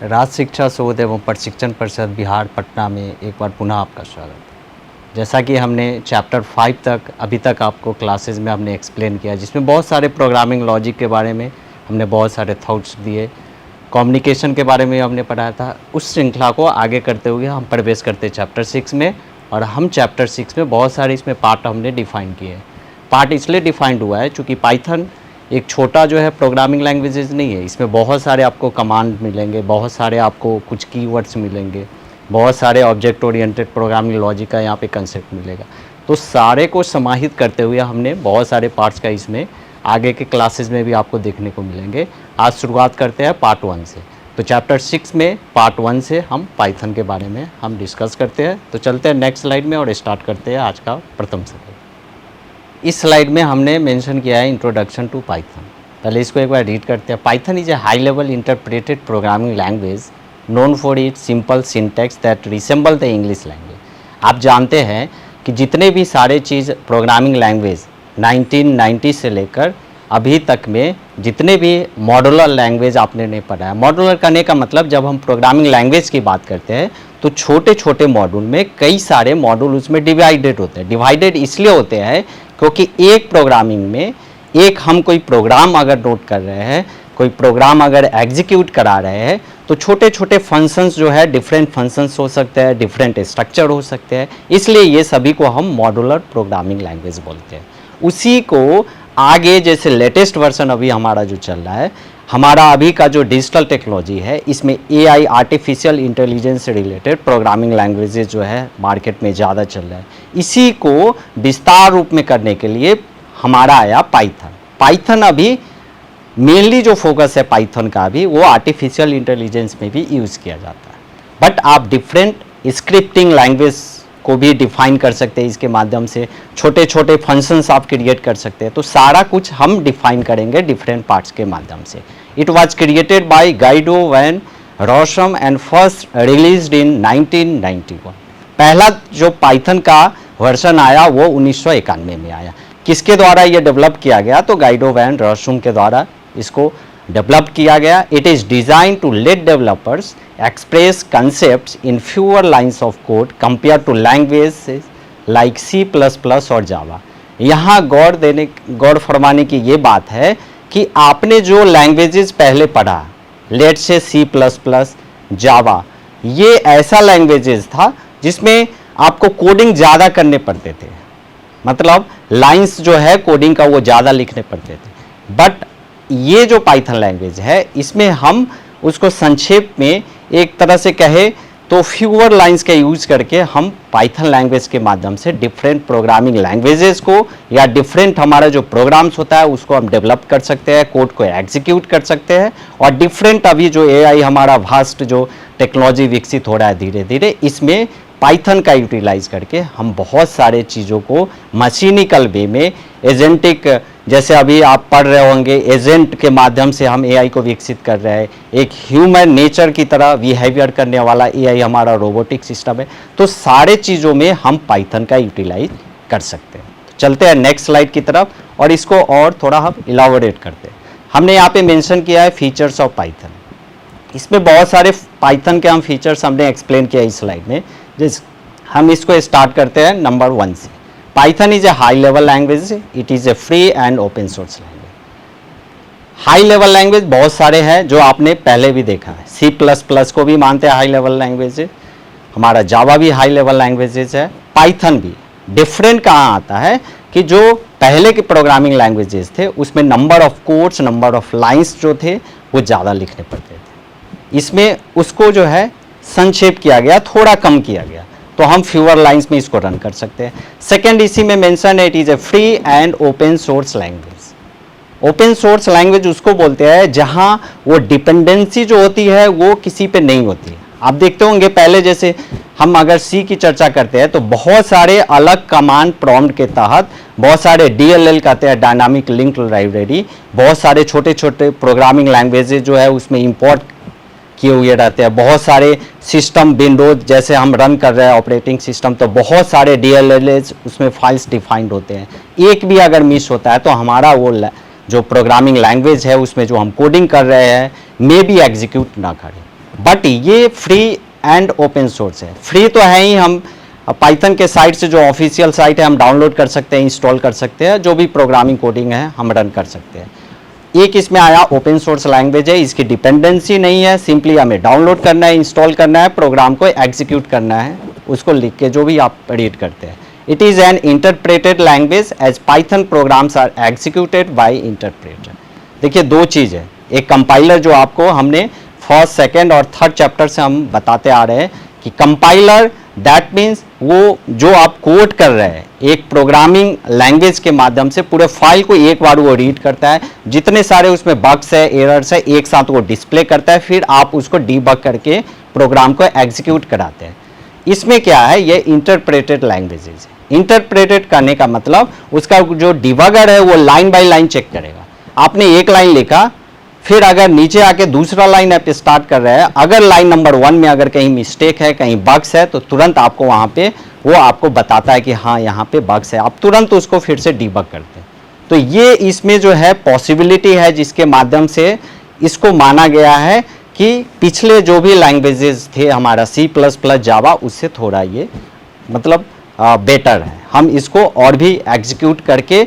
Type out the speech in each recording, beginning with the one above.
राज्य शिक्षा शोध एवं प्रशिक्षण परिषद बिहार पटना में एक बार पुनः आपका स्वागत है। जैसा कि हमने चैप्टर 5 तक अभी तक आपको क्लासेस में हमने एक्सप्लेन किया, जिसमें बहुत सारे प्रोग्रामिंग लॉजिक के बारे में हमने बहुत सारे थॉट्स दिए, कम्युनिकेशन के बारे में हमने पढ़ाया था। उस श्रृंखला को आगे करते हुए हम प्रवेश करते चैप्टर 6 में, और हम चैप्टर 6 में बहुत सारे इसमें पार्ट हमने डिफ़ाइन किए। पार्ट इसलिए डिफाइंड हुआ है चूँकि पाइथन एक छोटा जो है प्रोग्रामिंग लैंग्वेजेस नहीं है। इसमें बहुत सारे आपको कमांड मिलेंगे, बहुत सारे आपको कुछ कीवर्ड्स मिलेंगे, बहुत सारे ऑब्जेक्ट ओरिएंटेड प्रोग्रामिंग लॉजिक का यहाँ पे कंसेप्ट मिलेगा। तो सारे को समाहित करते हुए हमने बहुत सारे पार्ट्स का इसमें आगे के क्लासेस में भी आपको देखने को मिलेंगे। आज शुरुआत करते हैं पार्ट 1 से। तो चैप्टर 6 में पार्ट 1 से हम पाइथन के बारे में हम डिस्कस करते हैं। तो चलते हैं नेक्स्ट स्लाइड में और स्टार्ट करते हैं आज का प्रथम सत्र। इस स्लाइड में हमने मेंशन किया है इंट्रोडक्शन टू पाइथन। पहले इसको एक बार रीड करते हैं। Python is a high level interpreted programming language known for its simple syntax that resemble the English language. आप जानते हैं कि जितने भी सारे चीज़ प्रोग्रामिंग लैंग्वेज 1990 से लेकर अभी तक में जितने भी मॉड्यूलर लैंग्वेज आपने नहीं पढ़ा है। मॉड्यूलर करने का मतलब जब हम प्रोग्रामिंग लैंग्वेज की बात करते हैं तो छोटे छोटे मॉड्यूल में कई सारे मॉड्यूल उसमें डिवाइडेड होते हैं। डिवाइडेड इसलिए होते हैं क्योंकि एक प्रोग्रामिंग में एक हम कोई प्रोग्राम अगर नोट कर रहे हैं, कोई प्रोग्राम अगर एग्जीक्यूट करा रहे हैं, तो छोटे छोटे फंक्शंस जो है डिफरेंट फंक्शंस हो सकते हैं, डिफरेंट स्ट्रक्चर हो सकते हैं। इसलिए ये सभी को हम मॉड्यूलर प्रोग्रामिंग लैंग्वेज बोलते हैं। उसी को आगे जैसे लेटेस्ट वर्जन अभी हमारा जो चल रहा है, हमारा अभी का जो डिजिटल टेक्नोलॉजी है, इसमें AI आर्टिफिशियल इंटेलिजेंस से रिलेटेड प्रोग्रामिंग लैंग्वेजेस जो है मार्केट में ज़्यादा चल रहा है। इसी को विस्तार रूप में करने के लिए हमारा आया पाइथन। पाइथन अभी मेनली जो फोकस है पाइथन का भी वो आर्टिफिशियल इंटेलिजेंस में भी यूज़ किया जाता है। बट आप डिफरेंट स्क्रिप्टिंग लैंग्वेज को भी डिफाइन कर सकते हैं। इसके माध्यम से छोटे छोटे फंक्शंस आप क्रिएट कर सकते हैं। तो सारा कुछ हम डिफाइन करेंगे डिफरेंट पार्ट्स के माध्यम से। It was created by Guido van Rossum and first released in 1991। पहला जो पाइथन का वर्जन आया वो 1991 में आया। किसके द्वारा ये डेवलप किया गया? तो गाइडो वैन रॉसम के द्वारा इसको डेवलप किया गया। It is designed to let developers express concepts in fewer lines of code compare to language like C++ और जावा। यहाँ गौर फरमाने की ये बात है कि आपने जो लैंग्वेजेस पहले पढ़ा, लेट से C++, जावा, ये ऐसा लैंग्वेजेस था जिसमें आपको कोडिंग ज़्यादा करने पड़ते थे। मतलब लाइन्स जो है कोडिंग का वो ज़्यादा लिखने पड़ते थे। बट ये जो पाइथन लैंग्वेज है इसमें हम उसको संक्षेप में एक तरह से कहे तो फ्यूअर लाइंस का यूज करके हम पाइथन लैंग्वेज के माध्यम से डिफरेंट प्रोग्रामिंग लैंग्वेजेस को या डिफरेंट हमारा जो प्रोग्राम्स होता है उसको हम डेवलप कर सकते हैं, कोड को एग्जीक्यूट कर सकते हैं। और डिफरेंट अभी जो AI हमारा वास्ट जो टेक्नोलॉजी विकसित हो रहा है धीरे धीरे, इसमें पाइथन का यूटिलाइज करके हम बहुत सारे चीज़ों को मशीनिकल वे में एजेंटिक, जैसे अभी आप पढ़ रहे होंगे एजेंट के माध्यम से हम AI को विकसित कर रहे हैं। एक ह्यूमन नेचर की तरह बिहेवियर करने वाला AI हमारा रोबोटिक सिस्टम है। तो सारे चीज़ों में हम पाइथन का यूटिलाइज कर सकते हैं। चलते हैं नेक्स्ट स्लाइड की तरफ और इसको और थोड़ा हम इलाबोरेट करते हैं। हमने यहाँ पे मेंशन किया है फीचर्स ऑफ पाइथन। इसमें बहुत सारे पाइथन के हम फीचर्स हमने एक्सप्लेन किया इस स्लाइड में। जिस हम इसको स्टार्ट करते हैं नंबर 1 से। Python is a high level language. It is a free and open source language. High level language बहुत सारे हैं जो आपने पहले भी देखा है। C++ को भी मानते हैं हाई लेवल लैंग्वेज। हमारा जावा भी हाई लेवल लैंग्वेजेस है। पाइथन भी। डिफरेंट कहाँ आता है कि जो पहले के प्रोग्रामिंग लैंग्वेजेस थे उसमें number of codes, number of lines जो थे वो ज़्यादा लिखने पड़ते थे। इसमें उसको जो है संक्षेप किया गया, थोड़ा कम किया गया। तो हम फ्यूअर लाइंस में इसको रन कर सकते हैं। सेकेंड इसी में मेंशन है it is a free and open source language. Open source language उसको बोलते हैं जहां वो डिपेंडेंसी जो होती है वो किसी पे नहीं होती है। आप देखते होंगे पहले जैसे हम अगर C की चर्चा करते हैं तो बहुत सारे अलग कमांड प्रॉम्प्ट के तहत बहुत सारे DLL कहते हैं डायनामिक लिंक लाइब्रेरी, बहुत सारे छोटे छोटे प्रोग्रामिंग लैंग्वेजेज जो है उसमें इंपोर्ट किए हुए रहते हैं। बहुत सारे सिस्टम विंडोज जैसे हम रन कर रहे हैं ऑपरेटिंग सिस्टम, तो बहुत सारे DLLs उसमें फाइल्स डिफाइंड होते हैं। एक भी अगर मिस होता है तो हमारा वो जो प्रोग्रामिंग लैंग्वेज है उसमें जो हम कोडिंग कर रहे हैं मे भी एग्जीक्यूट ना करें। बट ये फ्री एंड ओपन सोर्स है। फ्री तो है ही, हम पाइथन के साइट से जो ऑफिशियल साइट है हम डाउनलोड कर सकते हैं, इंस्टॉल कर सकते हैं, जो भी प्रोग्रामिंग कोडिंग है हम रन कर सकते हैं। एक इसमें आया ओपन सोर्स लैंग्वेज है, इसकी डिपेंडेंसी नहीं है, सिंपली हमें डाउनलोड करना है, इंस्टॉल करना है, प्रोग्राम को एग्जीक्यूट करना है, उसको लिख के जो भी आप रीड करते हैं। It is an interpreted language as Python programs are executed by interpreter. देखिए दो चीज़ है, एक कंपाइलर जो आपको हमने फर्स्ट, सेकेंड और थर्ड चैप्टर से हम बताते आ रहे हैं कि कंपाइलर दैट मीन्स वो जो आप कोड कर रहे हैं एक प्रोग्रामिंग लैंग्वेज के माध्यम से पूरे फाइल को एक बार वो रीड करता है, जितने सारे उसमें बग्स है, एरर्स है, एक साथ वो डिस्प्ले करता है, फिर आप उसको डीबग करके प्रोग्राम को एग्जीक्यूट कराते हैं। इसमें क्या है, ये इंटरप्रेटेड लैंग्वेजेज है। इंटरप्रेटेड करने का मतलब उसका जो डिबगर है वो लाइन बाय लाइन चेक करेगा। आपने एक लाइन लिखा, फिर अगर नीचे आके दूसरा लाइन आप स्टार्ट कर रहे हैं, अगर लाइन नंबर 1 में अगर कहीं मिस्टेक है, कहीं बग्स है, तो तुरंत आपको वहाँ पे वो आपको बताता है कि हाँ यहाँ पे बग्स है, आप तुरंत उसको फिर से डीबग करते हैं। तो ये इसमें जो है पॉसिबिलिटी है जिसके माध्यम से इसको माना गया है कि पिछले जो भी लैंग्वेजेस थे हमारा C++, जावा, उससे थोड़ा ये मतलब बेटर है। हम इसको और भी एग्जीक्यूट करके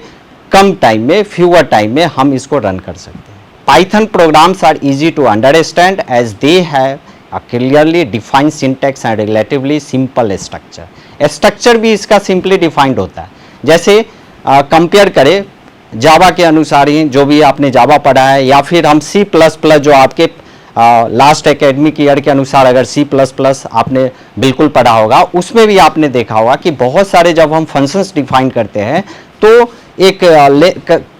कम टाइम में, फ्यूअर टाइम में हम इसको रन कर सकते हैं। Python programs are easy to understand as they have a clearly defined syntax and relatively simple structure. Structure भी इसका सिंपली डिफाइंड होता है। जैसे कंपेयर करें जावा के अनुसार ही, जो भी आपने जावा पढ़ा है, या फिर हम C++ जो आपके लास्ट एकेडमिक ईयर के अनुसार अगर C++ आपने बिल्कुल पढ़ा होगा, उसमें भी आपने देखा होगा कि बहुत सारे जब हम फंक्शंस डिफाइन करते हैं तो एक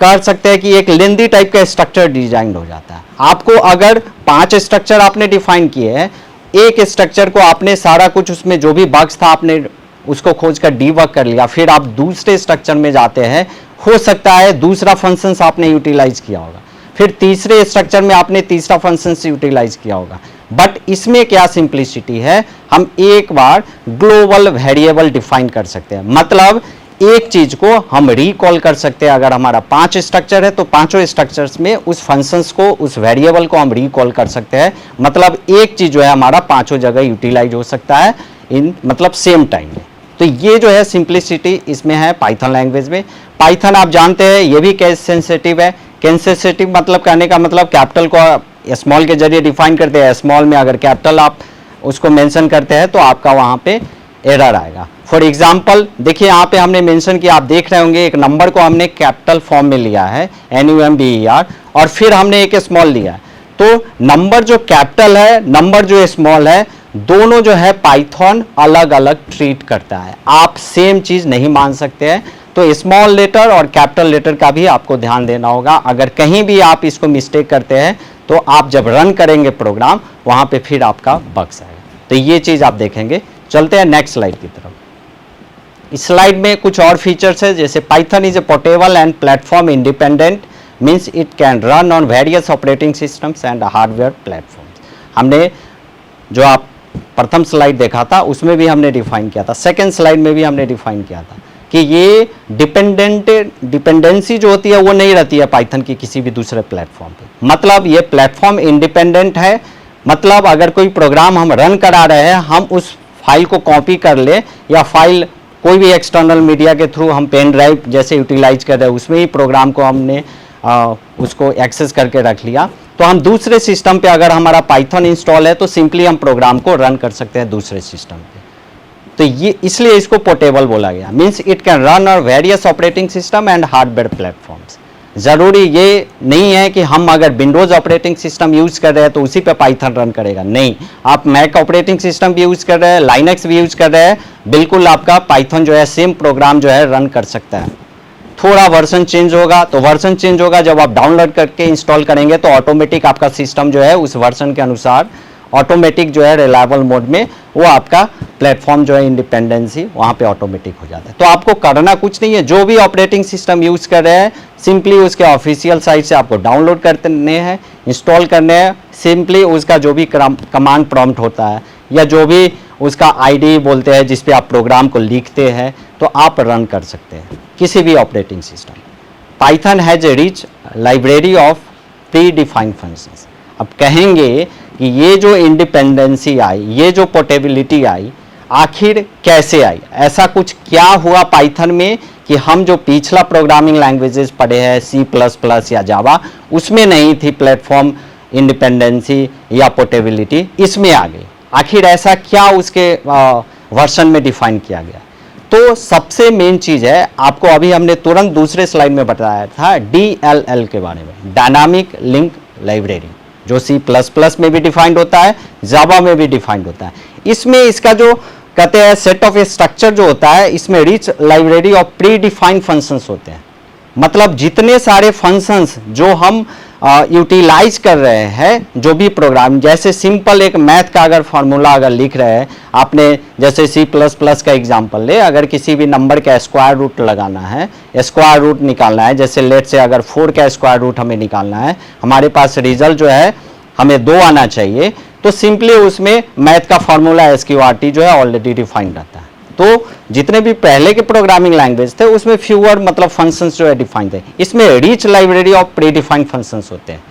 कर सकते हैं कि एक लेंदी टाइप का स्ट्रक्चर डिजाइन हो जाता है। आपको अगर 5 स्ट्रक्चर आपने डिफाइन किए हैं, एक स्ट्रक्चर को आपने सारा कुछ उसमें जो भी बग्स था आपने उसको खोज कर डीबग कर लिया, फिर आप दूसरे स्ट्रक्चर में जाते हैं, हो सकता है दूसरा फंक्शंस आपने यूटिलाइज किया होगा, फिर तीसरे स्ट्रक्चर में आपने तीसरा फंक्शंस यूटिलाइज किया होगा। बट इसमें क्या सिंप्लिसिटी है, हम एक बार ग्लोबल वेरिएबल डिफाइन कर सकते हैं। मतलब एक चीज को हम रिकॉल कर सकते हैं। अगर हमारा 5 स्ट्रक्चर है तो पांचों स्ट्रक्चर्स में उस फंक्शंस को, उस वेरिएबल को हम रिकॉल कर सकते हैं। मतलब एक चीज जो है हमारा पांचों जगह यूटिलाइज हो सकता है इन मतलब सेम टाइम में। तो ये जो है सिंप्लिसिटी इसमें है पाइथन लैंग्वेज में। पाइथन आप जानते हैं ये भी केस सेंसिटिव है। केस सेंसिटिव मतलब कहने का मतलब कैपिटल को स्मॉल के जरिए डिफाइन करते हैं, स्मॉल में अगर कैपिटल आप उसको मेंशन करते हैं तो आपका वहां पे एरर आएगा। फॉर एग्जाम्पल देखिए यहाँ पे हमने मेंशन किया, आप देख रहे होंगे एक नंबर को हमने कैपिटल फॉर्म में लिया है NUMBER, और फिर हमने एक स्मॉल लिया है। तो नंबर जो कैपिटल है, नंबर जो स्मॉल है, दोनों जो है पाइथन अलग अलग ट्रीट करता है। आप सेम चीज नहीं मान सकते हैं। तो स्मॉल लेटर और कैपिटल लेटर का भी आपको ध्यान देना होगा। अगर कहीं भी आप इसको मिस्टेक करते हैं तो आप जब रन करेंगे प्रोग्राम, वहां पे फिर आपका बग्स आएगा। तो ये चीज आप देखेंगे। चलते हैं नेक्स्ट स्लाइड की तरफ। इस स्लाइड में कुछ और फीचर्स है, जैसे Python is a portable and platform independent, means it can run on various operating systems and hardware platforms. हमने जो आप प्रथम स्लाइड देखा था उसमें भी हमने डिफाइन किया था, सेकेंड स्लाइड में भी हमने डिफाइन किया था कि ये डिपेंडेंसी जो होती है वो नहीं रहती है पाइथन की किसी भी दूसरे प्लेटफॉर्म पे। मतलब ये प्लेटफॉर्म इंडिपेंडेंट है। मतलब अगर कोई प्रोग्राम हम रन करा रहे हैं, हम उस फाइल को कॉपी कर ले, या फाइल कोई भी एक्सटर्नल मीडिया के थ्रू हम पेन ड्राइव जैसे यूटिलाइज कर रहे हैं, उसमें ही प्रोग्राम को हमने उसको एक्सेस करके रख लिया, तो हम दूसरे सिस्टम पे अगर हमारा पाइथन इंस्टॉल है तो सिंपली हम प्रोग्राम को रन कर सकते हैं दूसरे सिस्टम पे। तो ये इसलिए इसको पोर्टेबल बोला गया, means it can run on various operating system and hardware platforms. ज़रूरी ये नहीं है कि हम अगर विंडोज़ ऑपरेटिंग सिस्टम यूज़ कर रहे हैं तो उसी पे पाइथन रन करेगा, नहीं। आप मैक ऑपरेटिंग सिस्टम भी यूज़ कर रहे हैं, लाइनक्स भी यूज़ कर रहे हैं, बिल्कुल आपका पाइथन जो है सेम प्रोग्राम जो है रन कर सकता है। थोड़ा वर्जन चेंज होगा, तो वर्जन चेंज होगा जब आप डाउनलोड करके इंस्टॉल करेंगे तो ऑटोमेटिक आपका सिस्टम जो है उस वर्जन के अनुसार ऑटोमेटिक जो है रिलायबल मोड में वो आपका प्लेटफॉर्म जो है इंडिपेंडेंसी वहाँ पे ऑटोमेटिक हो जाता है। तो आपको करना कुछ नहीं है, जो भी ऑपरेटिंग सिस्टम यूज़ कर रहे हैं सिंपली उसके ऑफिशियल साइट से आपको डाउनलोड करने हैं, इंस्टॉल करने हैं। सिंपली उसका जो भी कमांड प्रॉम्प्ट होता है या जो भी उसका आईडी बोलते हैं जिस पे आप प्रोग्राम को लिखते हैं, तो आप रन कर सकते हैं किसी भी operating system. Python has a rich library of pre defined functions. अब कहेंगे कि ये जो इंडिपेंडेंसी आई, ये जो पोर्टेबिलिटी आई, आखिर कैसे आई, ऐसा कुछ क्या हुआ पाइथन में कि हम जो पिछला प्रोग्रामिंग लैंग्वेजेस पढ़े हैं C++ या जावा, उसमें नहीं थी प्लेटफॉर्म इंडिपेंडेंसी या पोर्टेबिलिटी, इसमें आ गई। आखिर ऐसा क्या उसके वर्जन में डिफाइन किया गया। तो सबसे मेन चीज़ है, आपको अभी हमने तुरंत दूसरे स्लाइड में बताया था DLL के बारे में, डायनामिक लिंक लाइब्रेरी, जो C++ में भी डिफाइंड होता है, जावा में भी डिफाइंड होता है। इसमें इसका जो कहते हैं सेट ऑफ स्ट्रक्चर जो होता है, इसमें rich library of pre defined functions होते हैं। मतलब जितने सारे फंक्शंस जो हम यूटिलाइज कर रहे हैं, जो भी प्रोग्राम, जैसे सिंपल एक मैथ का अगर फार्मूला अगर लिख रहे हैं आपने, जैसे C++ का एग्जांपल ले, अगर किसी भी नंबर का स्क्वायर रूट लगाना है, स्क्वायर रूट निकालना है, जैसे लेट से अगर 4 का स्क्वायर रूट हमें निकालना है, हमारे पास रिजल्ट जो है हमें 2 आना चाहिए, तो सिंपली उसमें मैथ का फार्मूला SQRT जो है ऑलरेडी डिफाइंड रहता है। तो जितने भी पहले के प्रोग्रामिंग लैंग्वेज थे उसमें फ्यूअर मतलब फंक्शंस जो है डिफाइंड थे, इसमें rich library of pre defined functions होते हैं।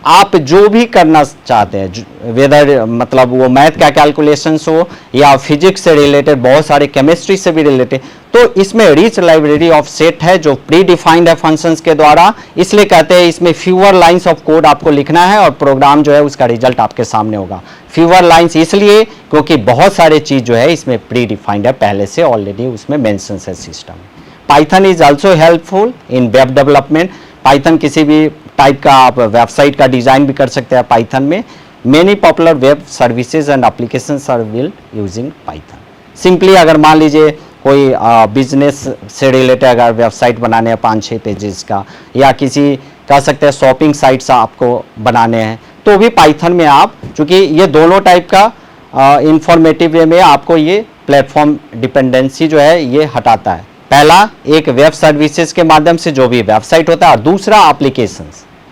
आप जो भी करना चाहते हैं, वेदर मतलब वो मैथ का कैलकुलेशंस हो या फिजिक्स से रिलेटेड, बहुत सारे केमिस्ट्री से भी रिलेटेड, तो इसमें रिच लाइब्रेरी ऑफ सेट है जो प्री डिफाइंड है फंक्शंस के द्वारा। इसलिए कहते हैं इसमें फ्यूअर लाइंस ऑफ कोड आपको लिखना है और प्रोग्राम जो है उसका रिजल्ट आपके सामने होगा। फ्यूअर लाइंस इसलिए क्योंकि बहुत सारे चीज जो है इसमें प्री डिफाइंड है, पहले से ऑलरेडी उसमें मेंशन है system. Python is also helpful in web development. Python किसी भी टाइप का आप वेबसाइट का डिजाइन भी कर सकते हैं पाइथन में। Many popular web services and applications are built using Python. Simply अगर मान लीजिए कोई बिजनेस से रिलेटेड अगर वेबसाइट बनाने हैं 5-6 पेजेस का, या किसी कह सकते हैं शॉपिंग साइट्स आपको बनाने हैं, तो भी पाइथन में आप, चूंकि ये दोनों टाइप का इंफॉर्मेटिव वे में आपको ये प्लेटफॉर्म डिपेंडेंसी जो है ये हटाता है। पहला एक वेब सर्विसेज के माध्यम से जो भी वेबसाइट होता है, और दूसरा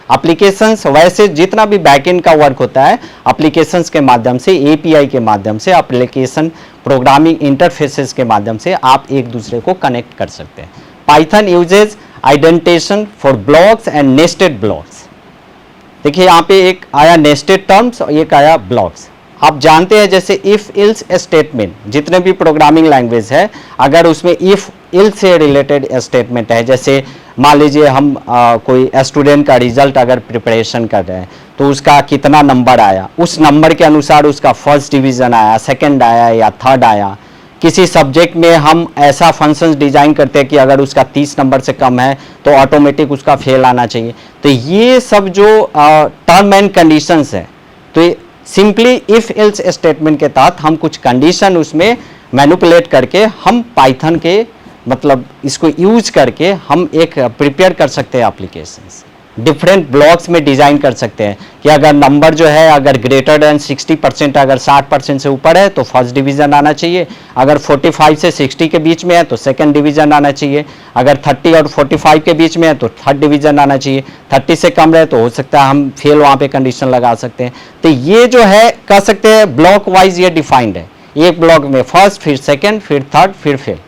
एप्लीकेशंस वैसे जितना भी बैकएंड का वर्क होता है एप्लीकेशंस के माध्यम से, API के माध्यम से, एप्लीकेशन प्रोग्रामिंग इंटरफेसेस के माध्यम से आप एक दूसरे को कनेक्ट कर सकते हैं। Python uses identification for blocks and nested blocks. देखिए यहाँ पे एक आया नेस्टेड टर्म्स और एक आया ब्लॉक्स। आप जानते हैं जैसे इफ इल्स स्टेटमेंट, जितने भी प्रोग्रामिंग लैंग्वेज है अगर उसमें इफ इल्स से रिलेटेड स्टेटमेंट है, जैसे मान लीजिए हम कोई स्टूडेंट का रिजल्ट अगर प्रिपरेशन कर रहे हैं तो उसका कितना नंबर आया, उस नंबर के अनुसार उसका फर्स्ट डिवीजन आया, सेकंड आया या थर्ड आया। किसी सब्जेक्ट में हम ऐसा फंक्शन डिजाइन करते हैं कि अगर उसका 30 नंबर से कम है तो ऑटोमेटिक उसका फेल आना चाहिए। तो ये सब जो टर्म एंड कंडीशंस है, तो सिंपली इफ एल्स स्टेटमेंट के तहत हम कुछ कंडीशन उसमें मैनिपुलेट करके हम पाइथन के मतलब इसको यूज करके हम एक प्रिपेयर कर सकते हैं एप्लीकेशंस। डिफरेंट ब्लॉक्स में डिजाइन कर सकते हैं कि अगर नंबर जो है अगर ग्रेटर देन 60%, अगर 60% से ऊपर है तो फर्स्ट डिवीजन आना चाहिए, अगर 45 से 60 के बीच में है तो सेकंड डिवीजन आना चाहिए, अगर 30 और 45 के बीच में है तो थर्ड डिवीजन आना चाहिए, 30 से कम रहे तो हो सकता है हम फेल वहाँ पे कंडीशन लगा सकते हैं। तो ये जो है कह सकते हैं ब्लॉक वाइज ये डिफाइंड है, एक ब्लॉक में फर्स्ट, फिर सेकेंड, फिर थर्ड, फिर फेल।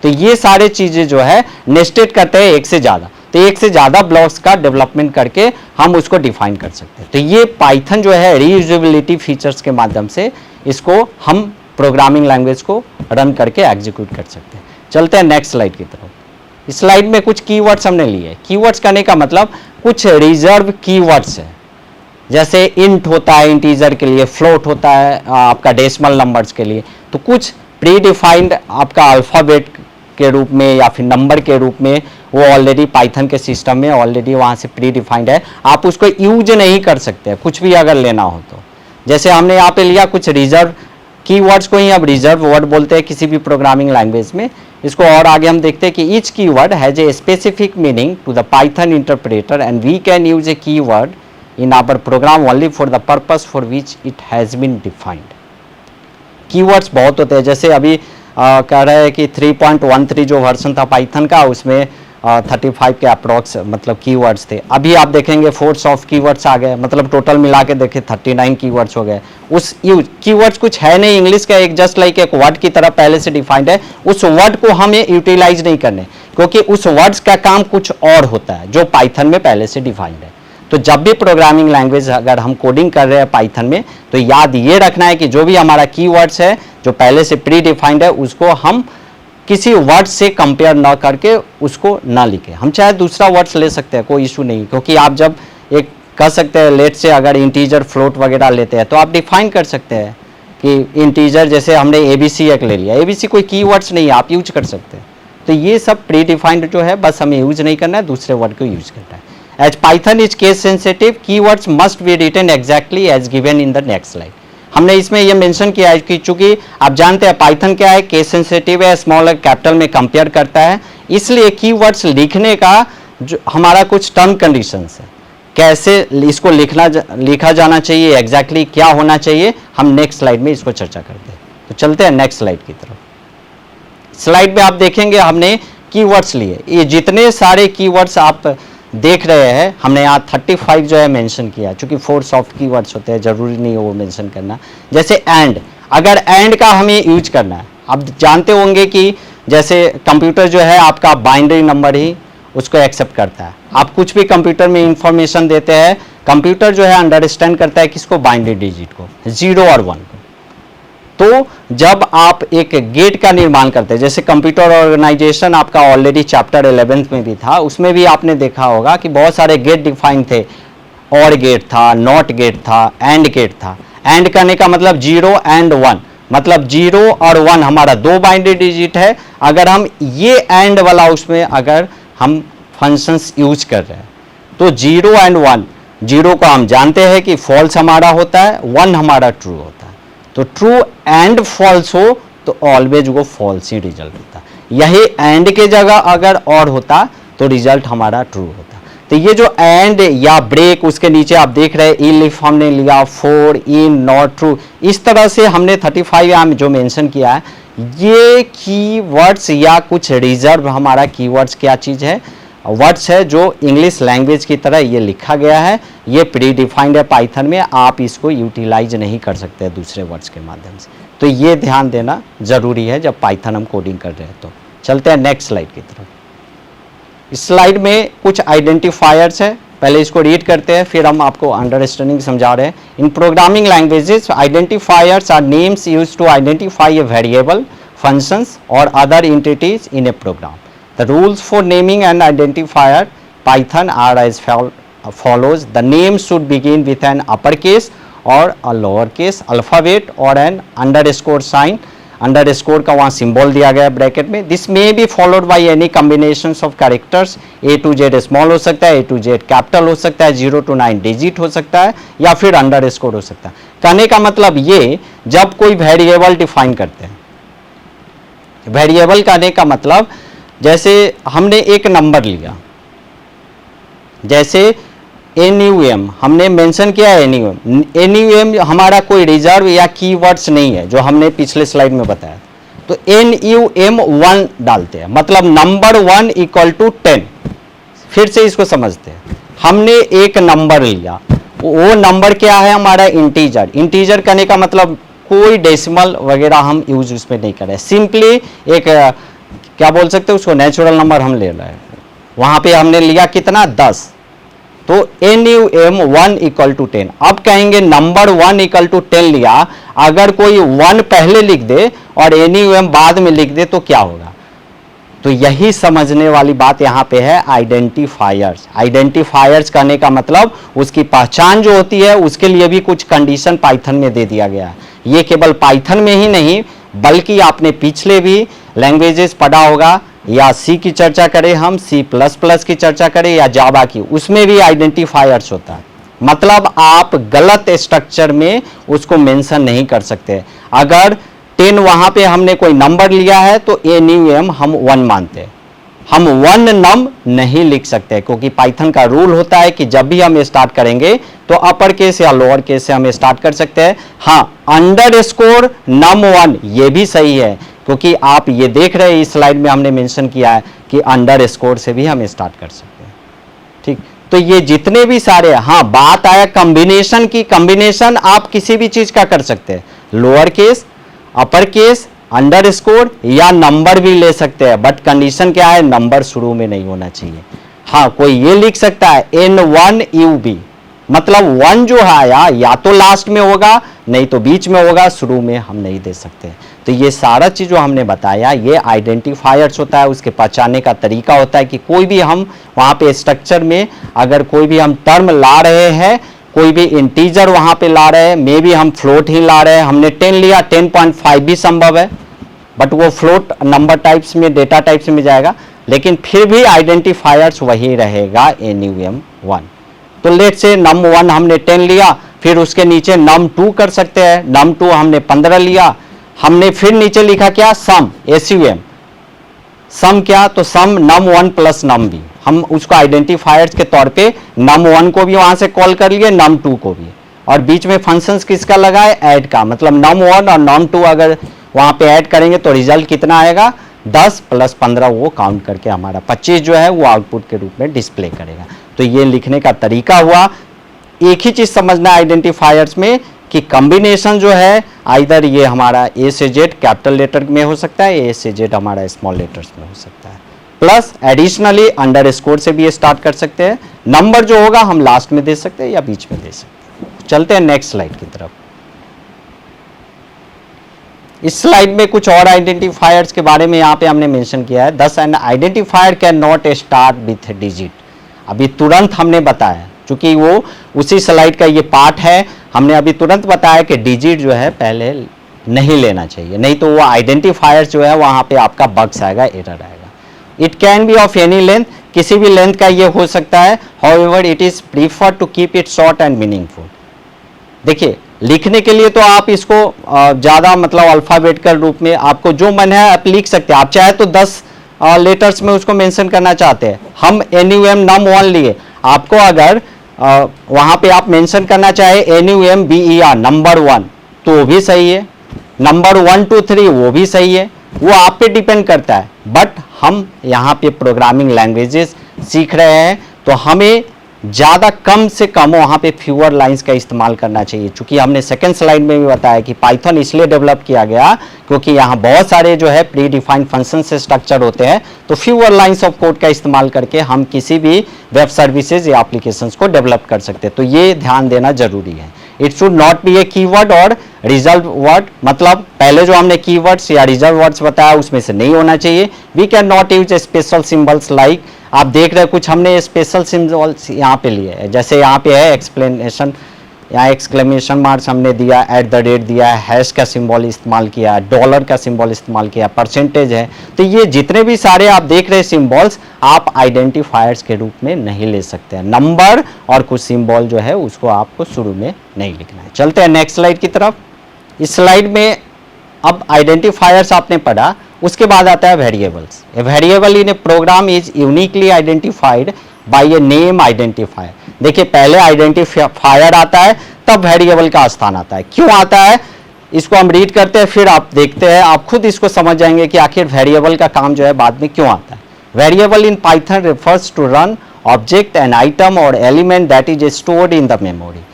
तो ये सारे चीजें जो है नेस्टेड करते हैं एक से ज़्यादा, तो एक से ज़्यादा ब्लॉक्स का डेवलपमेंट करके हम उसको डिफाइन कर सकते हैं। तो ये पाइथन जो है रीयूजेबिलिटी फीचर्स के माध्यम से इसको हम प्रोग्रामिंग लैंग्वेज को रन करके एग्जीक्यूट कर सकते हैं। चलते हैं नेक्स्ट स्लाइड की तरफ। इस स्लाइड में कुछ कीवर्ड्स हमने लिए। कीवर्ड्स करने का मतलब कुछ रिजर्व कीवर्ड्स है, जैसे इंट होता है इंटीजर के लिए, फ्लोट होता है आपका डेसिमल नंबर्स के लिए, तो कुछ प्री डिफाइंड आपका अल्फ़ाबेट के रूप में या फिर नंबर के रूप में वो ऑलरेडी पाइथन के सिस्टम में ऑलरेडी वहाँ से प्री डिफाइंड है, आप उसको यूज नहीं कर सकते कुछ भी अगर लेना हो तो। जैसे हमने यहाँ पे लिया कुछ रिजर्व कीवर्ड्स को ही अब रिजर्व वर्ड बोलते हैं किसी भी प्रोग्रामिंग लैंग्वेज में। इसको और आगे हम देखते हैं कि each keyword has a specific meaning to the Python interpreter and we can use a keyword in our program only for the purpose for which it has been defined. Keywords बहुत होते हैं, जैसे अभी कह रहे हैं कि 3.13 जो वर्जन था पाइथन का उसमें 35 के अप्रॉक्स मतलब कीवर्ड्स थे। अभी आप देखेंगे फोर्स ऑफ कीवर्ड्स आ गए, मतलब टोटल मिला के देखें 39 कीवर्ड्स हो गए। उस कीवर्ड्स कुछ है नहीं इंग्लिश का, एक जस्ट लाइक एक वर्ड की तरह पहले से डिफाइंड है, उस वर्ड को हमें यूटिलाइज नहीं करने क्योंकि उस वर्ड्स का काम कुछ और होता है जो पाइथन में पहले से डिफाइंड है। तो जब भी प्रोग्रामिंग लैंग्वेज अगर हम कोडिंग कर रहे हैं पाइथन में, तो याद ये रखना है कि जो भी हमारा कीवर्ड्स है जो पहले से प्री डिफाइंड है, उसको हम किसी वर्ड से कंपेयर ना करके उसको ना लिखें। हम चाहे दूसरा वर्ड्स ले सकते हैं, कोई इशू नहीं, क्योंकि आप जब एक कर सकते हैं, लेट से अगर इंटीजर फ्लोट वगैरह लेते हैं तो आप डिफाइन कर सकते हैं कि इंटीजर, जैसे हमने ABC एक ले लिया, ABC कोई कीवर्ड्स नहीं है, आप यूज कर सकते हैं। तो ये सब प्री डिफाइंड जो है, बस हमें यूज नहीं करना है, दूसरे वर्ड को यूज करना है। As Python is case sensitive, keywords must be written exactly as given in the next slide. हमने इसमें ये मेंशन किया है कि चूंकि आप जानते हैं पाइथन क्या है, केस सेंसिटिव है, स्मॉल और कैपिटल में कंपेयर करता है, इसलिए कीवर्ड्स लिखने का जो हमारा कुछ टर्म कंडीशंस है, कैसे इसको लिखा जाना चाहिए, एग्जैक्टली क्या होना चाहिए, हम नेक्स्ट स्लाइड में इसको चर्चा करते हैं। तो चलते हैं नेक्स्ट स्लाइड की तरफ। स्लाइड में आप देखेंगे हमने कीवर्ड्स लिए, ये जितने सारे कीवर्ड्स आप देख रहे हैं, हमने यहाँ 35 जो है मेंशन किया, चूंकि 4 सॉफ्ट कीवर्ड्स होते हैं, जरूरी नहीं है वो मेंशन करना। जैसे एंड, अगर एंड का हमें यूज करना है, आप जानते होंगे कि जैसे कंप्यूटर जो है आपका बाइनरी नंबर ही उसको एक्सेप्ट करता है। आप कुछ भी कंप्यूटर में इंफॉर्मेशन देते हैं, कंप्यूटर जो है अंडरस्टैंड करता है किसको, बाइनरी डिजिट को, 0 और 1 को। तो जब आप एक गेट का निर्माण करते हैं, जैसे कंप्यूटर ऑर्गेनाइजेशन आपका ऑलरेडी चैप्टर 11 में भी था, उसमें भी आपने देखा होगा कि बहुत सारे गेट डिफाइन थे, और गेट था, नॉट गेट था, एंड गेट था। एंड करने का मतलब 0 एंड 1, मतलब 0 और 1 हमारा 2 बाइनरी डिजिट है। अगर हम ये एंड वाला उसमें अगर हम फंक्शंस यूज कर रहे हैं, तो 0 एंड 1, 0 को हम जानते हैं कि फॉल्स हमारा होता है, 1 हमारा ट्रू होता है। तो ट्रू एंड फॉल्स हो तो ऑलवेज वो फॉल्स ही रिजल्ट होता है। यही एंड के जगह अगर और होता तो रिजल्ट हमारा ट्रू होता। तो ये जो एंड या ब्रेक, उसके नीचे आप देख रहे हैं इफ हमने लिया, फॉर, इन, नॉट ट्रू, इस तरह से हमने 35 जो मेंशन किया है, ये कीवर्ड्स या कुछ रिजर्व हमारा कीवर्ड्स क्या चीज़ है, वर्ड्स है जो इंग्लिश लैंग्वेज की तरह ये लिखा गया है, ये प्री डिफाइंड है पाइथन में, आप इसको यूटिलाइज नहीं कर सकते दूसरे वर्ड्स के माध्यम से। तो ये ध्यान देना जरूरी है जब पाइथन हम कोडिंग कर रहे हैं। तो चलते हैं नेक्स्ट स्लाइड की तरफ। इस स्लाइड में कुछ आइडेंटिफायर्स है, पहले इसको रीड करते हैं, फिर हम आपको अंडरस्टैंडिंग समझा रहे हैं। In programming languages, identifiers are names used to identify a variable, functions और other entities in a program. The rules for naming an identifier Python are as follows. The name should begin with an uppercase or a lowercase alphabet or an underscore sign. Underscore का वहाँ symbol दिया गया है bracket में. This may be followed by any combinations of characters. A to Z small हो सकता है, A to Z capital हो सकता है, 0 to 9 digit हो सकता है, या फिर underscore हो सकता है. कहने का मतलब ये, जब कोई वेरिएबल डिफाइन करते हैं, वेरिएबल कहने का मतलब जैसे हमने एक नंबर लिया, जैसे NUM हमने मेंशन किया है, NUM हमारा कोई रिजर्व या कीवर्ड्स नहीं है जो हमने पिछले स्लाइड में बताया। तो NUM 1 डालते हैं, मतलब नंबर 1 इक्वल टू 10। फिर से इसको समझते हैं, हमने एक नंबर लिया, वो नंबर क्या है हमारा, इंटीजर। इंटीजर करने का मतलब कोई डेसिमल वगैरह हम यूज उसमें नहीं कर रहे, सिंपली एक क्या बोल सकते हैं उसको, नेचुरल नंबर हम ले रहे हैं। वहां पे हमने लिया कितना, 10। तो NUM 1 इक्वल टू 10। अब कहेंगे नंबर 1 इक्वल टू 10 लिया, अगर कोई 1 पहले लिख दे और NUM बाद में लिख दे तो क्या होगा। तो यही समझने वाली बात यहाँ पे है, आइडेंटिफायर्स। आइडेंटिफायर्स करने का मतलब उसकी पहचान जो होती है, उसके लिए भी कुछ कंडीशन पाइथन में दे दिया गया है। ये केवल पाइथन में ही नहीं, बल्कि आपने पिछले भी लैंग्वेजेस पढ़ा होगा, या सी की चर्चा करें हम, C++ की चर्चा करें या जावा की, उसमें भी आइडेंटिफायर्स होता है। मतलब आप गलत स्ट्रक्चर में उसको मेंशन नहीं कर सकते। अगर 10 वहां पे हमने कोई नंबर लिया है तो NUM हम 1 मानते हैं, हम 1 नम नहीं लिख सकते, क्योंकि पाइथन का रूल होता है कि जब भी हम स्टार्ट करेंगे तो अपर केस या लोअर केस से हम स्टार्ट कर सकते हैं। हाँ, अंडरस्कोर नम 1 ये भी सही है, क्योंकि आप ये देख रहे हैं इस स्लाइड में हमने मेंशन किया है कि अंडरस्कोर से भी हम स्टार्ट कर सकते हैं। ठीक, तो ये जितने भी सारे, हाँ बात आया कॉम्बिनेशन की, कॉम्बिनेशन आप किसी भी चीज का कर सकते हैं, lower case, upper case, underscore या नंबर भी ले सकते हैं, बट कंडीशन क्या है, नंबर शुरू में नहीं होना चाहिए। हाँ, कोई ये लिख सकता है N1UB, मतलब 1 जो आया या तो लास्ट में होगा, नहीं तो बीच में होगा, शुरू में हम नहीं दे सकते। तो ये सारा चीज जो हमने बताया ये आइडेंटिफायर्स होता है, उसके पहचानने का तरीका होता है कि कोई भी हम वहाँ पे स्ट्रक्चर में अगर कोई भी हम टर्म ला रहे हैं, कोई भी इंटीजर वहाँ पे ला रहे हैं, मे भी हम फ्लोट ही ला रहे हैं, हमने 10 लिया, 10.5 भी संभव है, बट वो फ्लोट नंबर टाइप्स में, डेटा टाइप्स में जाएगा, लेकिन फिर भी आइडेंटिफायर्स वही रहेगा NUM1। तो लेट से num1 हमने 10 लिया, फिर उसके नीचे num2 कर सकते हैं, num2 हमने 15 लिया, हमने फिर नीचे लिखा क्या, सम, SUM, सम क्या, तो सम num1 प्लस num2, हम उसको आइडेंटिफायर्स के तौर पे num1 को भी वहां से कॉल कर लिए, num2 को भी, और बीच में फंक्शंस किसका लगा है, ऐड का, मतलब num1 और num2 अगर वहां पे ऐड करेंगे तो रिजल्ट कितना आएगा, 10 प्लस 15, वो काउंट करके हमारा 25 जो है वो आउटपुट के रूप में डिस्प्ले करेगा। तो ये लिखने का तरीका हुआ। एक ही चीज समझना आइडेंटिफायर्स में कि कॉम्बिनेशन जो है आइदर ये हमारा A से Z कैपिटल लेटर में हो सकता है, A से Z हमारा स्मॉल लेटर्स में हो सकता है, प्लस एडिशनली अंडरस्कोर से भी स्टार्ट कर सकते हैं। नंबर जो होगा हम लास्ट में दे सकते हैं या बीच में दे सकते हैं। चलते हैं नेक्स्ट स्लाइड की तरफ। इस स्लाइड में कुछ और आइडेंटिफायर्स के बारे में यहाँ पे हमने मेंशन किया है। दस N identifier can not start with digit. अभी तुरंत हमने बताया, क्योंकि वो उसी स्लाइड का ये पार्ट है, हमने अभी तुरंत बताया कि डिजिट जो है पहले नहीं लेना चाहिए, नहीं तो वो आइडेंटिफायर्स जो है वहाँ पे आपका बग्स आएगा, एरर आएगा। It can be of any length, किसी भी लेंथ का ये हो सकता है। However it is prefer to keep it short and meaningful. देखिए लिखने के लिए तो आप इसको ज़्यादा मतलब अल्फ़ाबेटिकल रूप में आपको जो मन है आप लिख सकते हैं। आप चाहे तो 10 लेटर्स में उसको मेंशन करना चाहते हैं, हम NUM num1 लिए, आपको अगर वहाँ पे आप मेंशन करना चाहे NUM BER नंबर 1 तो वो भी सही है, नंबर 1 2 3 वो भी सही है, वो आप पे डिपेंड करता है। बट हम यहाँ पे प्रोग्रामिंग लैंग्वेजेस सीख रहे हैं तो हमें ज़्यादा कम से कम वहाँ पे फ्यूअर लाइंस का इस्तेमाल करना चाहिए। चूँकि हमने सेकंड स्लाइड में भी बताया कि पाइथन इसलिए डेवलप किया गया क्योंकि यहाँ बहुत सारे जो है प्री डिफाइंड फंक्शन से स्ट्रक्चर होते हैं, तो फ्यूअर लाइंस ऑफ कोड का इस्तेमाल करके हम किसी भी वेब सर्विसेज या एप्लीकेशंस को डेवलप कर सकते हैं। तो ये ध्यान देना जरूरी है। It should not be A keyword और रिजर्व वर्ड, मतलब पहले जो हमने कीवर्ड्स या रिजर्व वर्ड्स बताया उसमें से नहीं होना चाहिए। We can not use special symbols like, आप देख रहे हैं कुछ हमने स्पेशल सिंबल्स यहाँ पे लिए है, जैसे यहाँ पे है एक्सप्लेनेशन, यहाँ एक्सक्लेमेशन मार्क्स हमने दिया, @ दिया है, हैश का सिंबल इस्तेमाल किया, डॉलर का सिंबल इस्तेमाल किया, परसेंटेज है। तो ये जितने भी सारे आप देख रहे हैं सिंबल्स आप आइडेंटिफायर्स के रूप में नहीं ले सकते हैं। नंबर और कुछ सिंबल जो है उसको आपको शुरू में नहीं लिखना है। चलते हैं नेक्स्ट स्लाइड की तरफ। इस स्लाइड में अब आइडेंटिफायर्स आपने पढ़ा, उसके बाद आता है variables. A variable in a program is uniquely identified by a name identifier. देखिए पहले आइडेंटिफायर आता है तब वेरिएबल का स्थान आता है। क्यों आता है इसको हम रीड करते हैं, फिर आप देखते हैं, आप खुद इसको समझ जाएंगे कि आखिर वेरिएबल का काम जो है बाद में क्यों आता है। Variable in Python refers to an object and item और element that is stored in the memory.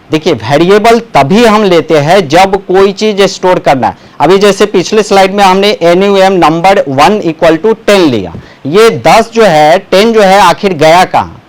देखिए वेरिएबल तभी हम लेते हैं जब कोई चीज स्टोर करना है। अभी जैसे पिछले स्लाइड में हमने NUM नंबर 1 इक्वल टू 10 लिया, ये 10 जो है 10 जो है आखिर गया कहाँ,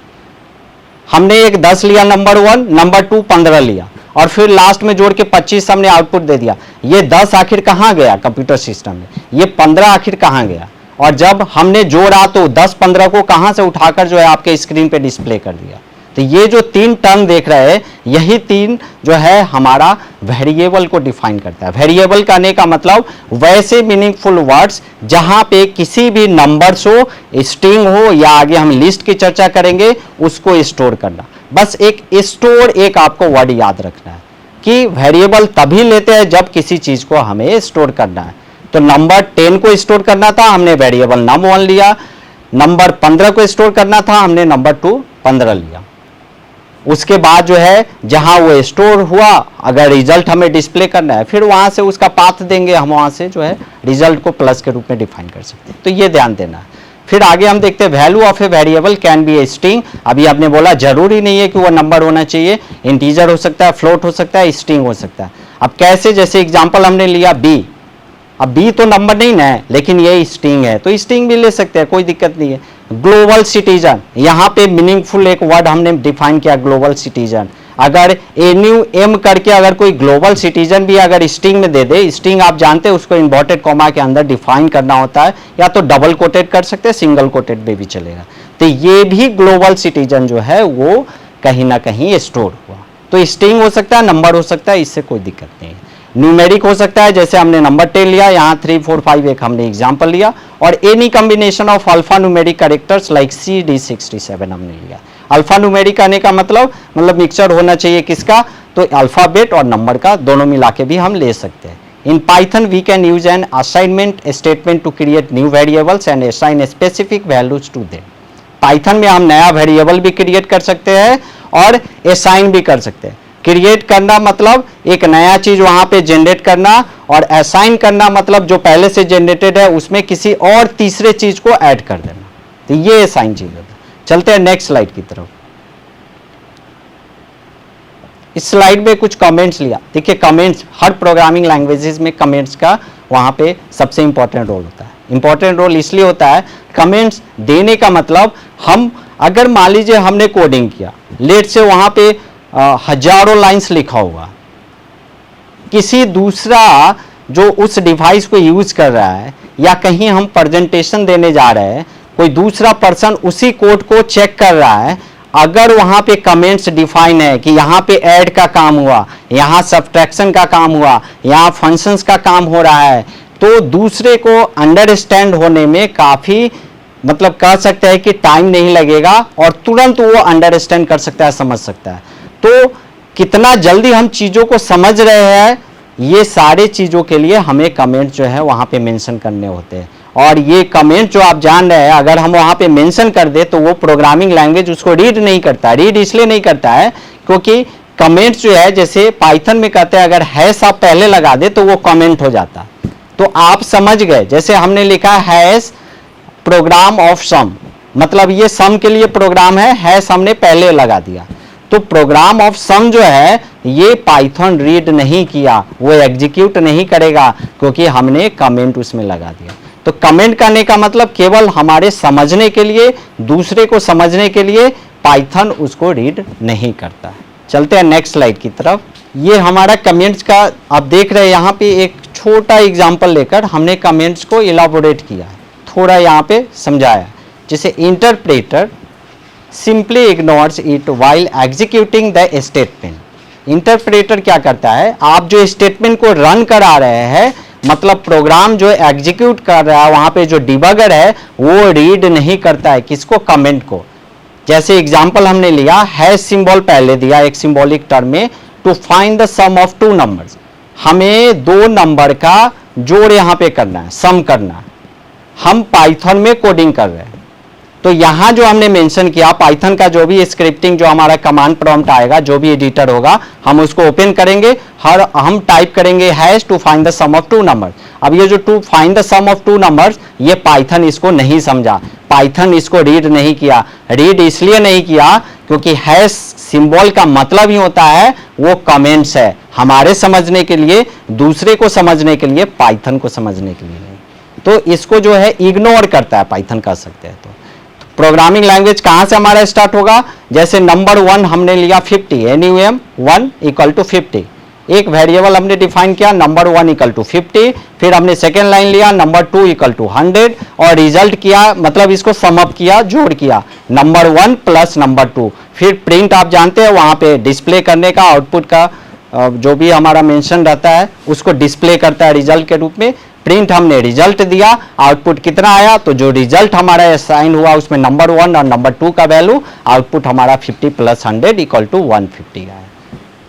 हमने एक 10 लिया नंबर 1, नंबर 2 15 लिया और फिर लास्ट में जोड़ के 25 हमने आउटपुट दे दिया। ये 10 आखिर कहाँ गया कंप्यूटर सिस्टम में, ये 15 आखिर कहाँ गया, और जब हमने जोड़ा तो 10 15 को कहाँ से उठाकर जो है आपके स्क्रीन पे डिस्प्ले कर दिया। तो ये जो 3 टर्म देख रहे हैं यही 3 जो है हमारा वेरिएबल को डिफाइन करता है। वेरिएबल कहने का मतलब वैसे मीनिंगफुल वर्ड्स जहां पे किसी भी नंबर्स हो, स्ट्रिंग हो या आगे हम लिस्ट की चर्चा करेंगे उसको स्टोर करना। बस एक स्टोर एक आपको वर्ड याद रखना है कि वेरिएबल तभी लेते हैं जब किसी चीज को हमें स्टोर करना है। तो नंबर 10 को स्टोर करना था, हमने वेरिएबल num1 लिया। नंबर 15 को स्टोर करना था, हमने नंबर 2 15 लिया। उसके बाद जो है जहां वो स्टोर हुआ, अगर रिजल्ट हमें डिस्प्ले करना है फिर वहां से उसका पाथ देंगे, हम वहां से जो है रिजल्ट को प्लस के रूप में डिफाइन कर सकते हैं। तो ये ध्यान देना है। फिर आगे हम देखते हैं value of a variable can be a string. अभी आपने बोला जरूरी नहीं है कि वो नंबर होना चाहिए, इंटीजर हो सकता है, फ्लोट हो सकता है, स्ट्रिंग हो सकता है। अब कैसे, जैसे एग्जाम्पल हमने लिया बी, अब बी तो नंबर नहीं ना है लेकिन ये स्ट्रिंग है तो स्ट्रिंग भी ले सकते हैं, कोई दिक्कत नहीं है। ग्लोबल सिटीजन, यहाँ पे मीनिंगफुल एक वर्ड हमने डिफाइन किया ग्लोबल सिटीजन। अगर NUM करके अगर कोई ग्लोबल सिटीजन भी अगर स्ट्रिंग में दे दे, स्ट्रिंग आप जानते हैं उसको इन्वर्टेड कॉमा के अंदर डिफाइन करना होता है, या तो डबल कोटेड कर सकते हैं, सिंगल कोटेड में भी चलेगा। तो ये भी ग्लोबल सिटीजन जो है वो कहीं ना कहीं स्टोर हुआ। तो स्ट्रिंग हो सकता है, नंबर हो सकता है, इससे कोई दिक्कत नहीं है। न्यूमेरिक हो सकता है, जैसे हमने नंबर 10 लिया, यहाँ 3 4 5 एक हमने एग्जाम्पल लिया, और any combination of alpha numeric characters like CD67 हमने लिया। अल्फा न्यूमेरिक आने का मतलब मिक्सचर होना चाहिए किसका, तो अल्फाबेट और नंबर का, दोनों मिला के भी हम ले सकते हैं। In Python we can use an assignment statement to create new variables and assign specific values to them. Python में हम नया वेरिएबल भी क्रिएट कर सकते हैं और असाइन भी कर सकते हैं। क्रिएट करना मतलब एक नया चीज वहां पे जनरेट करना, और असाइन करना मतलब जो पहले से जनरेटेड है उसमें किसी और तीसरे चीज को ऐड कर देना। तो ये असाइन चीज होता है। चलते हैं नेक्स्ट स्लाइड की तरफ। इस स्लाइड में कुछ कमेंट्स लिया। देखिए कमेंट्स, हर प्रोग्रामिंग लैंग्वेजेस में कमेंट्स का वहां पे सबसे इंपॉर्टेंट रोल होता है। इंपॉर्टेंट रोल इसलिए होता है, कमेंट्स देने का मतलब, हम अगर मान लीजिए हमने कोडिंग किया, लेट से वहां पे हजारों लाइंस लिखा हुआ, किसी दूसरा जो उस डिवाइस को यूज कर रहा है, या कहीं हम प्रेजेंटेशन देने जा रहे हैं, कोई दूसरा पर्सन उसी कोड को चेक कर रहा है, अगर वहां पे कमेंट्स डिफाइन है कि यहाँ पे ऐड का काम हुआ, यहाँ सब्ट्रैक्शन का काम हुआ, यहाँ फंक्शंस का काम हो रहा है, तो दूसरे को अंडरस्टैंड होने में काफी मतलब कह सकते हैं कि टाइम नहीं लगेगा, और तुरंत वो अंडरस्टैंड कर सकता है, समझ सकता है। तो कितना जल्दी हम चीजों को समझ रहे हैं, ये सारे चीजों के लिए हमें कमेंट जो है वहां पे मेंशन करने होते हैं। और ये कमेंट जो आप जान रहे हैं, अगर हम वहां पे मेंशन कर दे तो वो प्रोग्रामिंग लैंग्वेज उसको रीड नहीं करता। रीड इसलिए नहीं करता है क्योंकि कमेंट जो है, जैसे पाइथन में कहते हैं अगर हैश आप पहले लगा दे तो वो कमेंट हो जाता। तो आप समझ गए, जैसे हमने लिखा हैश प्रोग्राम ऑफ सम, मतलब ये सम के लिए प्रोग्राम है, हैश हमने पहले लगा दिया। तो प्रोग्राम ऑफ सम जो है ये पाइथन रीड नहीं किया, वो एग्जीक्यूट नहीं करेगा, क्योंकि हमने कमेंट उसमें लगा दिया। तो कमेंट करने का मतलब केवल हमारे समझने के लिए, दूसरे को समझने के लिए पाइथन उसको रीड नहीं करता है। चलते हैं नेक्स्ट स्लाइड की तरफ। ये हमारा कमेंट्स का आप देख रहे हैं, यहाँ पे एक छोटा एग्जाम्पल लेकर हमने कमेंट्स को इलाबोरेट किया है, थोड़ा यहाँ पे समझाया। जैसे interpreter simply ignores it while executing the statement. Interpreter क्या करता है, आप जो स्टेटमेंट को रन करा रहे हैं, मतलब प्रोग्राम जो एग्जीक्यूट कर रहा है, वहां पे जो डिबगर है वो रीड नहीं करता है किसको, कमेंट को। जैसे एग्जांपल हमने लिया, हैश सिंबल पहले दिया एक सिंबॉलिक टर्म में, to find the sum of two numbers, हमें दो नंबर का जोड़ यहाँ पे करना है, सम करना है। हम पाइथन में कोडिंग कर रहे हैं, तो यहां जो हमने मेंशन किया, पाइथन का जो भी स्क्रिप्टिंग, जो हमारा कमांड प्रॉम्प्ट आएगा, जो भी एडिटर होगा, हम उसको ओपन करेंगे, हम टाइप करेंगे hash to find the sum of two number. अब ये जो to find the sum of two numbers, ये पाइथन इसको नहीं समझा, पाइथन इसको रीड नहीं किया। रीड इसलिए नहीं किया क्योंकि हैश सिंबल का मतलब ही होता है वो कमेंट्स है, हमारे समझने के लिए, दूसरे को समझने के लिए, पाइथन को समझने के लिए नहीं। तो इसको जो है इग्नोर करता है पाइथन, कह सकते हैं। तो प्रोग्रामिंग लैंग्वेज कहां से हमारा स्टार्ट होगा, जैसे नंबर 1 हमने लिया 50, NUM 1 इक्वल टू 50, एक वेरिएबल हमने डिफाइन किया नंबर 1 इक्वल टू 50, फिर हमने सेकेंड लाइन लिया नंबर 2 इक्वल टू 100, और रिजल्ट किया, मतलब इसको समअप किया, जोड़ किया, नंबर 1 प्लस नंबर 2। फिर प्रिंट आप जानते हैं, वहां पे डिस्प्ले करने का, आउटपुट का जो भी हमारा मेंशन रहता है उसको डिस्प्ले करता है रिजल्ट के रूप में। प्रिंट हमने रिजल्ट दिया, आउटपुट कितना आया, तो जो रिजल्ट हमारा असाइन हुआ उसमें नंबर 1 और नंबर 2 का वैल्यू, आउटपुट हमारा 50 प्लस 100 इक्वल टू 150 आया।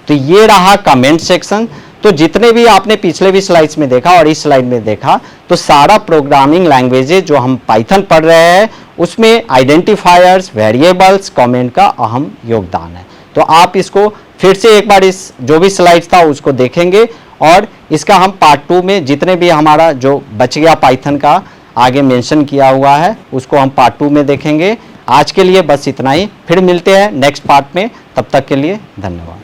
तो ये रहा कमेंट सेक्शन। तो जितने भी आपने पिछले भी स्लाइड्स में देखा और इस स्लाइड में देखा, तो सारा प्रोग्रामिंग लैंग्वेजेज जो हम पाइथन पढ़ रहे हैं उसमें आइडेंटिफायर्स, वेरिएबल्स, कमेंट का अहम योगदान है। तो आप इसको फिर से एक बार इस जो भी स्लाइड्स था उसको देखेंगे, और इसका हम पार्ट 2 में जितने भी हमारा जो बच गया पाइथन का आगे मेंशन किया हुआ है उसको हम पार्ट 2 में देखेंगे। आज के लिए बस इतना ही, फिर मिलते हैं नेक्स्ट पार्ट में, तब तक के लिए धन्यवाद।